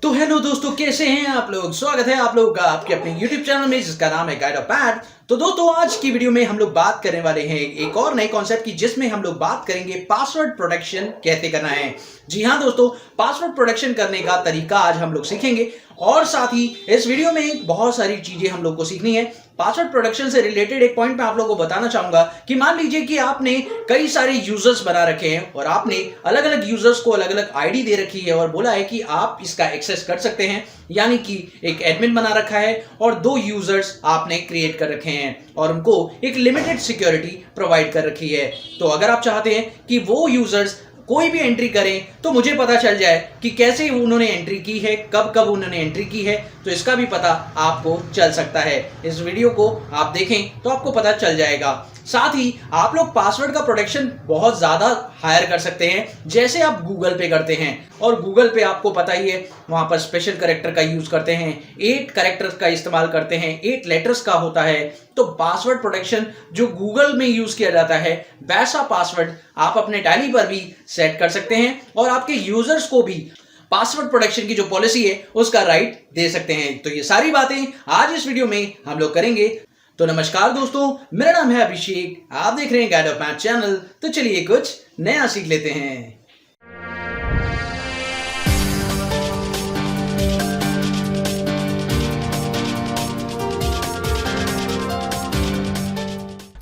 तो हेलो दोस्तों, कैसे हैं आप लोग। स्वागत है आप लोगों का आपके अपने YouTube चैनल में जिसका नाम है गाइड ऑफ पैड। तो दोस्तों, आज की वीडियो में हम लोग बात करने वाले हैं एक और नए कॉन्सेप्ट की, जिसमें हम लोग बात करेंगे पासवर्ड प्रोटेक्शन कैसे करना है। जी हाँ दोस्तों, पासवर्ड प्रोटेक्शन करने का तरीका आज हम लोग सीखेंगे और साथ ही इस वीडियो में बहुत सारी चीजें हम लोग को सीखनी है। पासवर्ड प्रोटेक्शन से रिलेटेड एक पॉइंट मैं आप लोगों को बताना चाहूंगा कि मान लीजिए कि आपने कई सारे यूजर्स बना रखे हैं और आपने अलग अलग यूजर्स को अलग अलग आईडी दे रखी है और बोला है कि आप इसका एक्सेस कर सकते हैं, यानी कि एक एडमिन बना रखा है और 2 यूजर्स आपने क्रिएट कर रखे हैं और उनको एक लिमिटेड सिक्योरिटी प्रोवाइड कर रखी है। तो अगर आप चाहते हैं कि वो यूजर्स कोई भी एंट्री करें तो मुझे पता चल जाए कि कैसे उन्होंने एंट्री की है, कब कब उन्होंने एंट्री की है, तो इसका भी पता आपको चल सकता है। इस वीडियो को आप देखें तो आपको पता चल जाएगा। साथ ही आप लोग पासवर्ड का प्रोटेक्शन बहुत ज्यादा हायर कर सकते हैं, जैसे आप गूगल पे करते हैं और गूगल पे आपको पता ही है वहां पर स्पेशल कैरेक्टर का यूज करते हैं, 8 कैरेक्टर्स का इस्तेमाल करते हैं, 8 लेटर्स का होता है। तो पासवर्ड प्रोटेक्शन जो गूगल में यूज किया जाता है, वैसा पासवर्ड आप अपने टैली पर भी सेट कर सकते हैं और आपके यूजर्स को भी पासवर्ड प्रोटेक्शन की जो पॉलिसी है उसका राइट दे सकते हैं। तो ये सारी बातें आज इस वीडियो में हम लोग करेंगे। तो नमस्कार दोस्तों, मेरा नाम है अभिषेक, आप देख रहे हैं गाइड ऑफ पैड चैनल। तो चलिए कुछ नया सीख लेते हैं।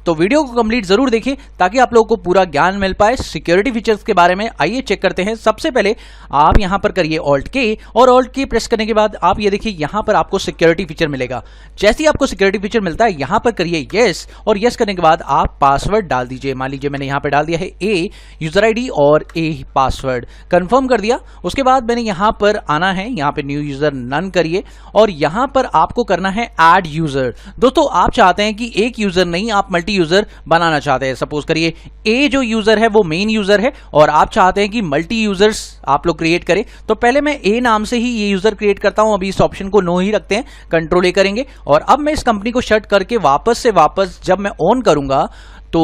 तो वीडियो को कंप्लीट जरूर देखें ताकि आप लोगों को पूरा ज्ञान मिल पाए सिक्योरिटी फीचर्स के बारे में। आइए चेक करते हैं। सबसे पहले आप यहां पर करिए ऑल्ट के और ऑल्ट के प्रेस करने के बाद आप ये देखिए यहां पर आपको सिक्योरिटी फीचर मिलेगा। जैसे ही आपको सिक्योरिटी फीचर मिलता है यहां पर करिए यस और यस करने के बाद आप पासवर्ड डाल दीजिए। मान लीजिए मैंने यहां पर डाल दिया है ए यूजर आईडी और ए पासवर्ड, कंफर्म कर दिया। उसके बाद मैंने यहां पर आना है, यहां पर न्यू यूजर नन करिए और यहां पर आपको करना है ऐड यूजर। दोस्तों, आप चाहते हैं कि एक यूजर नहीं, आप मल्टी यूजर बनाना चाहते हैं। सपोज करिए ए जो यूजर है वो मेन यूजर है और आप चाहते हैं कि मल्टी यूजर्स आप लोग क्रिएट करें। तो पहले मैं ए नाम से ही ये यूजर क्रिएट करता हूं। अभी इस ऑप्शन को नो ही रखते हैं, कंट्रोल ए करेंगे और अब मैं इस कंपनी को शट करके वापस जब मैं ऑन करूंगा तो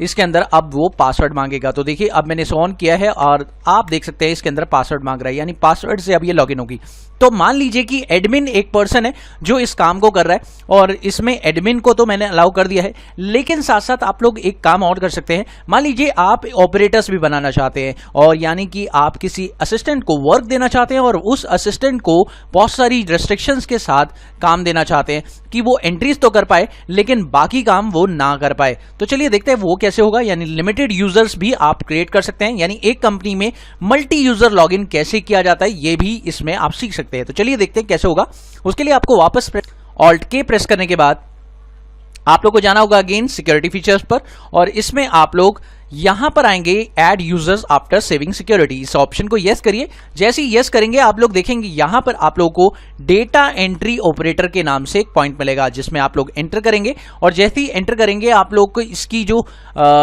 इसके अंदर अब वो पासवर्ड मांगेगा। तो देखिए अब मैंने इसे ऑन किया है और आप देख सकते हैं इसके अंदर पासवर्ड मांग रहा है, यानी पासवर्ड से अब ये लॉगिन होगी। तो मान लीजिए कि एडमिन एक पर्सन है जो इस काम को कर रहा है और इसमें एडमिन को तो मैंने अलाउ कर दिया है, लेकिन साथ साथ आप लोग एक काम और कर सकते हैं। मान लीजिए आप ऑपरेटर्स भी बनाना चाहते हैं और यानी कि आप किसी असिस्टेंट को वर्क देना चाहते हैं और उस असिस्टेंट को बहुत सारी रेस्ट्रिक्शंस के साथ काम देना चाहते हैं कि वो एंट्रीज तो कर पाए लेकिन बाकी काम वो ना कर पाए। तो चलिए देखते हैं वो कैसे होगा। यानी लिमिटेड यूजर्स भी आप क्रिएट कर सकते हैं, यानी एक कंपनी में मल्टी यूजर लॉगिन कैसे किया जाता है ये भी इसमें आप सीख सकते हैं। तो चलिए देखते हैं कैसे होगा। उसके लिए आपको वापस ऑल्ट के प्रेस करने के बाद आप लोग को जाना होगा अगेन सिक्योरिटी फीचर्स पर और इसमें आप लोग यहां पर आएंगे add users after saving security. इस ऑप्शन को यस करिए। जैसे ही यस करेंगे आप लोग देखेंगे यहां पर आप लोगों को डेटा एंट्री ऑपरेटर के नाम से एक पॉइंट मिलेगा जिसमें आप लोग एंटर करेंगे और जैसे ही एंटर करेंगे आप लोग को इसकी जो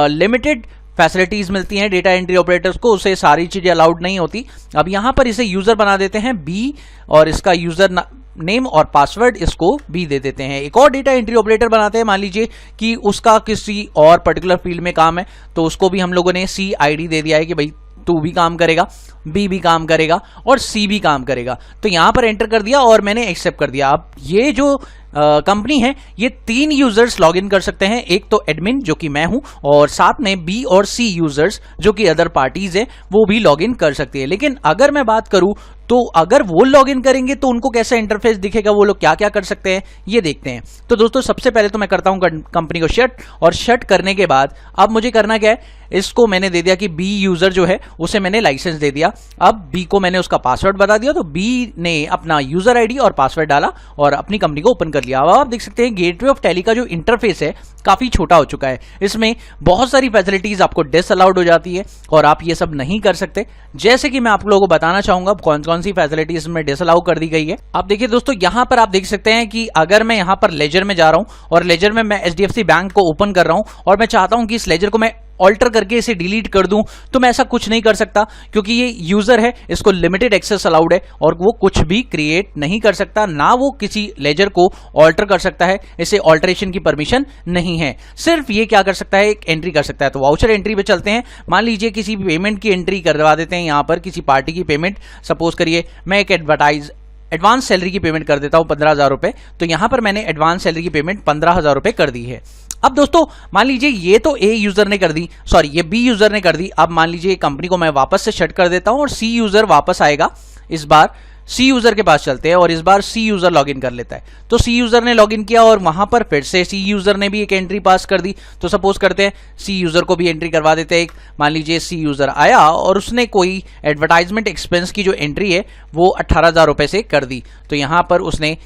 लिमिटेड फैसिलिटीज मिलती हैं डेटा एंट्री ऑपरेटर्स को, उसे सारी चीजें अलाउड नहीं होती। अब यहां पर इसे यूजर बना देते हैं बी और इसका यूजर नेम और पासवर्ड इसको भी दे देते हैं। एक और डेटा एंट्री ऑपरेटर बनाते हैं, मान लीजिए कि उसका किसी और पर्टिकुलर फील्ड में काम है तो उसको भी हम लोगों ने सी आईडी दे दिया है कि भाई तू भी काम करेगा, बी भी काम करेगा और सी भी काम करेगा। तो यहां पर एंटर कर दिया और मैंने एक्सेप्ट कर दिया। अब ये जो कंपनी है ये 3 यूजर्स लॉगिन कर सकते हैं, एक तो एडमिन जो कि मैं हूं और साथ में बी और सी यूजर्स जो कि अदर पार्टीज है वो भी लॉगिन कर सकती है। लेकिन अगर मैं बात करूं तो अगर वो लॉगिन करेंगे तो उनको कैसा इंटरफेस दिखेगा, वो लोग क्या क्या कर सकते हैं ये देखते हैं। तो दोस्तों सबसे पहले तो मैं करता हूं कंपनी को शट और शट करने के बाद अब मुझे करना क्या है, इसको मैंने दे दिया कि बी यूजर जो है उसे मैंने लाइसेंस दे दिया। अब बी को मैंने उसका पासवर्ड बता दिया तो बी ने अपना यूजर आईडी और पासवर्ड डाला और अपनी कंपनी को ओपन कर लिया। अब आप देख सकते हैं गेटवे ऑफ टैली का जो इंटरफेस है काफी छोटा हो चुका है। इसमें बहुत सारी फैसिलिटीज आपको डिसअलाउड हो जाती है और आप ये सब नहीं कर सकते। जैसे कि मैं आप लोगों को बताना चाहूंगा कौन कौन सी फैसिलिटीज में डिसअलाउ कर दी गई है। आप देखिए दोस्तों यहां पर आप देख सकते हैं कि अगर मैं यहां पर लेजर में जा रहा हूं और लेजर में मैं एचडीएफसी बैंक को ओपन कर रहा हूं और मैं चाहता हूं कि इस लेजर को मैं ऑल्टर करके इसे डिलीट कर दूं तो मैं ऐसा कुछ नहीं कर सकता, क्योंकि ये यूजर है, इसको लिमिटेड एक्सेस अलाउड है और वो कुछ भी क्रिएट नहीं कर सकता, ना वो किसी लेजर को ऑल्टर कर सकता है, इसे ऑल्टरेशन की परमिशन नहीं है। सिर्फ ये क्या कर सकता है, एक एंट्री कर सकता है। तो वाउचर एंट्री पे चलते हैं। मान लीजिए किसी पेमेंट की एंट्री करवा देते हैं, यहां पर किसी पार्टी की पेमेंट, सपोज करिए मैं एक एडवांस सैलरी की पेमेंट कर देता हूं 15,000 रुपए। तो यहां पर मैंने एडवांस सैलरी की पेमेंट 15,000 रुपए कर दी है। अब दोस्तों मान लीजिए ये तो ए यूजर ने कर दी, सॉरी ये बी यूजर ने कर दी। अब मान लीजिए कंपनी को मैं वापस से शट कर देता हूं और सी यूजर वापस आएगा। इस बार सी यूजर के पास चलते हैं और इस बार सी यूजर लॉगिन कर लेता है। तो सी यूजर ने लॉगिन किया और वहां पर फिर से सी यूजर ने भी एक एंट्री पास कर दी। तो सपोज करते हैं सी यूजर को भी एंट्री करवा देते हैं। मान लीजिए सी यूजर आया और उसने कोई एडवर्टाइजमेंट एक्सपेंस की जो एंट्री है वो 18,000 रुपए से कर दी। तो यहां पर उसने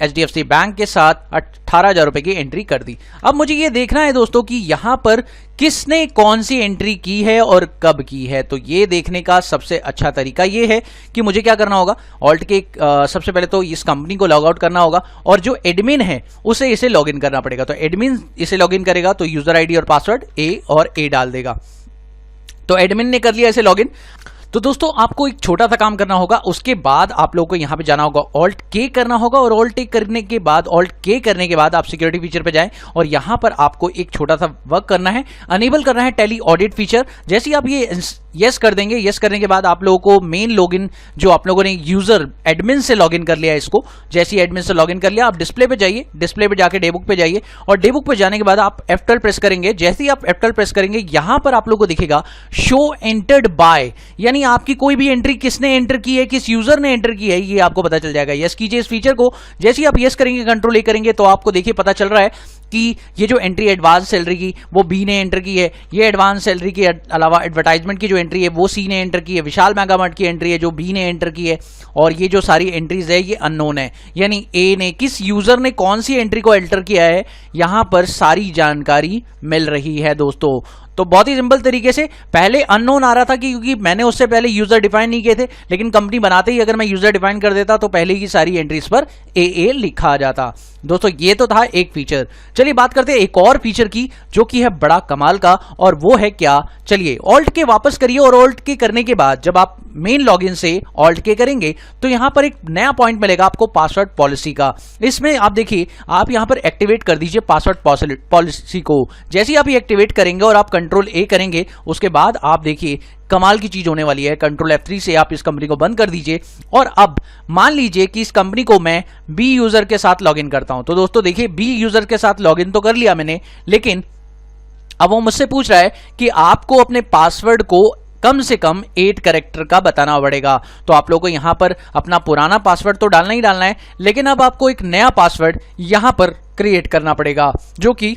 HDFC बैंक के साथ 18,000 रुपए की एंट्री कर दी। अब मुझे ये देखना है दोस्तों कि यहां पर किसने कौन सी एंट्री की है और कब की है। तो ये देखने का सबसे अच्छा तरीका ये है कि मुझे क्या करना होगा, ऑल्ट के सबसे पहले तो इस कंपनी को लॉग आउट करना होगा और जो एडमिन है उसे इसे लॉगिन करना पड़ेगा। तो एडमिन इसे लॉगिन करेगा तो यूजर आईडी और पासवर्ड ए और ए डाल देगा। तो एडमिन ने कर लिया इसे लॉगिन। तो दोस्तों आपको एक छोटा सा काम करना होगा, उसके बाद आप लोगों को यहां पे जाना होगा, ऑल्ट के करना होगा और ऑल्ट करने के बाद आप सिक्योरिटी फीचर पे जाएं और यहां पर आपको एक छोटा सा वर्क करना है, अनेबल करना है टेली ऑडिट फीचर। जैसे ही आप ये यस कर देंगे, यस करने के बाद आप लोगों को मेन लॉगिन जो आप लोगों ने यूजर एडमिन से लॉगिन कर लिया है, इसको जैसे ही एडमिन से लॉगिन कर लिया आप डिस्प्ले पे जाइए, डिस्प्ले पे जाके डेबुक पे जाइए और डेबुक पे जाने के बाद आप F12 प्रेस करेंगे। जैसे ही आप F12 प्रेस करेंगे यहां पर आप लोगों को दिखेगा शो एंटर्ड बाय, यानी आपकी कोई भी एंट्री किसने एंटर की है, किस यूजर ने एंटर की है, ये आपको पता चल जाएगा। यस कीजिए इस फीचर को। जैसे ही आप यस करेंगे, कंट्रोल ए करेंगे तो आपको देखिए पता चल रहा है कि ये जो एंट्री एडवांस सैलरी की वो बी ने एंटर की है, ये एडवांस सैलरी के अलावा एडवर्टाइजमेंट की जो एंट्री है वो सी ने एंटर की है, विशाल मेगामार्ट की एंट्री है जो बी ने एंटर की है और ये जो सारी एंट्रीज है ये अननोन है, यानी ए ने, किस यूजर ने कौन सी एंट्री को एंटर किया है, यहां पर सारी जानकारी मिल रही है दोस्तों। तो बहुत ही सिंपल तरीके से, पहले अननोन आ रहा था क्योंकि मैंने उससे पहले यूजर डिफाइन नहीं किए थे, लेकिन कंपनी बनाते ही अगर मैं यूजर डिफाइन कर देता तो पहले की सारी एंट्रीज पर ए लिखा आ जाता। दोस्तों ये तो था एक फीचर। चलिए बात करते हैं एक और फीचर की जो कि है बड़ा कमाल का, और वो है क्या, चलिए ऑल्ट के वापस करिए और ऑल्ट के करने के बाद जब आप मेन लॉगिन से ऑल्ट के करेंगे तो यहां पर एक नया पॉइंट मिलेगा आपको पासवर्ड पॉलिसी का। इसमें आप देखिए, आप यहां पर एक्टिवेट कर दीजिए पासवर्ड पॉलिसी को। जैसे ही आप ये एक्टिवेट करेंगे और आप कंट्रोल ए करेंगे, उसके बाद आप देखिए कमाल की चीज होने वाली है। कंट्रोल F3 से आप इस कंपनी को बंद कर दीजिए और अब मान लीजिए कि इस कंपनी को मैं बी यूजर के साथ लॉगिन करता हूं। तो दोस्तों देखिए, बी यूजर के साथ लॉगिन तो कर लिया मैंने, लेकिन अब वो मुझसे पूछ रहा है कि आपको अपने पासवर्ड को कम से कम 8 कैरेक्टर का बताना पड़ेगा। तो आप लोगों को यहां पर अपना पुराना पासवर्ड तो डालना ही डालना है, लेकिन अब आपको एक नया पासवर्ड यहां पर क्रिएट करना पड़ेगा जो कि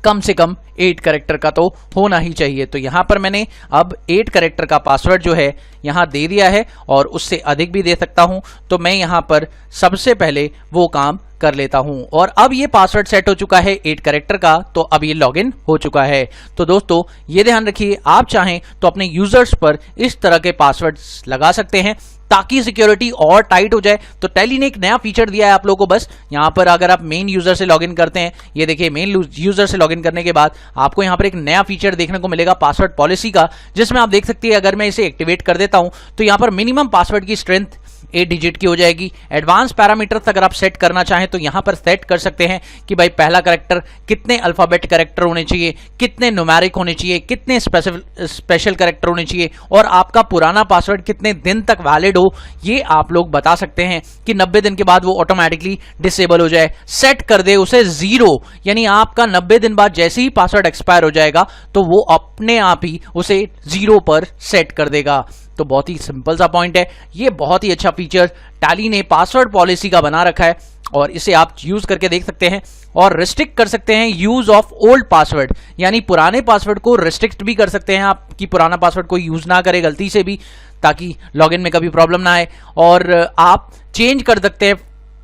कम से कम 8 कैरेक्टर का तो होना ही चाहिए। तो यहां पर मैंने अब 8 कैरेक्टर का पासवर्ड जो है यहां दे दिया है और उससे अधिक भी दे सकता हूं। तो मैं यहां पर सबसे पहले वो काम कर लेता हूं और अब ये पासवर्ड सेट हो चुका है 8 कैरेक्टर का, तो अब ये लॉगिन हो चुका है। तो दोस्तों ये ध्यान रखिए, आप चाहें तो अपने यूजर्स पर इस तरह के पासवर्ड्स लगा सकते हैं ताकि सिक्योरिटी और टाइट हो जाए। तो टेली ने एक नया फीचर दिया है आप लोगों को। बस यहां पर अगर आप मेन यूजर से लॉगिन करते हैं, ये देखिए मेन यूजर से लॉगिन करने के बाद आपको यहां पर एक नया फीचर देखने को मिलेगा पासवर्ड पॉलिसी का, जिसमें आप देख सकते हैं अगर मैं इसे एक्टिवेट कर देता हूं तो यहां पर मिनिमम पासवर्ड की स्ट्रेंथ 8 डिजिट की हो जाएगी। एडवांस पैरामीटर्स अगर आप सेट करना चाहें तो यहां पर सेट कर सकते हैं कि भाई पहला कैरेक्टर कितने अल्फाबेट कैरेक्टर होने चाहिए, कितने न्यूमेरिक होने चाहिए, कितने स्पेशल कैरेक्टर होने चाहिए और आपका पुराना पासवर्ड कितने दिन तक वैलिड हो, ये आप लोग बता सकते हैं कि 90 दिन के बाद वो ऑटोमेटिकली डिसेबल हो जाए। सेट कर दे उसे 0, यानी आपका 90 दिन बाद जैसे ही पासवर्ड एक्सपायर हो जाएगा तो वो अपने आप ही उसे 0 पर सेट कर देगा। तो बहुत ही सिंपल सा पॉइंट है, ये बहुत ही अच्छा फीचर टैली ने पासवर्ड पॉलिसी का बना रखा है और इसे आप यूज करके देख सकते हैं और रिस्ट्रिक्ट कर सकते हैं यूज ऑफ ओल्ड पासवर्ड, यानी पुराने पासवर्ड को रिस्ट्रिक्ट भी कर सकते हैं आप कि पुराना पासवर्ड कोई यूज ना करे गलती से भी, ताकि लॉगिन में कभी प्रॉब्लम ना आए। और आप चेंज कर सकते हैं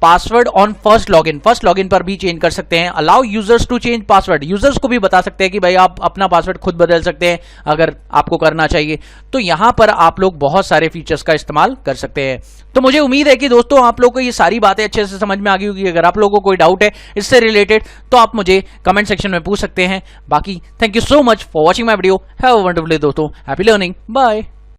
पासवर्ड ऑन फर्स्ट लॉगिन पर भी चेंज कर सकते हैं। Allow users to change password, users को भी बता सकते हैं कि भाई आप अपना पासवर्ड खुद बदल सकते हैं अगर आपको करना चाहिए। तो यहां पर आप लोग बहुत सारे फीचर्स का इस्तेमाल कर सकते हैं। तो मुझे उम्मीद है कि दोस्तों आप लोग को ये सारी बातें अच्छे से समझ में आ गई होगी। अगर आप लोगों को कोई डाउट है इससे रिलेटेड तो आप मुझे कमेंट सेक्शन में पूछ सकते हैं। बाकी thank you so much for watching my video. Have a wonderful day दोस्तों। Happy learning. बाय।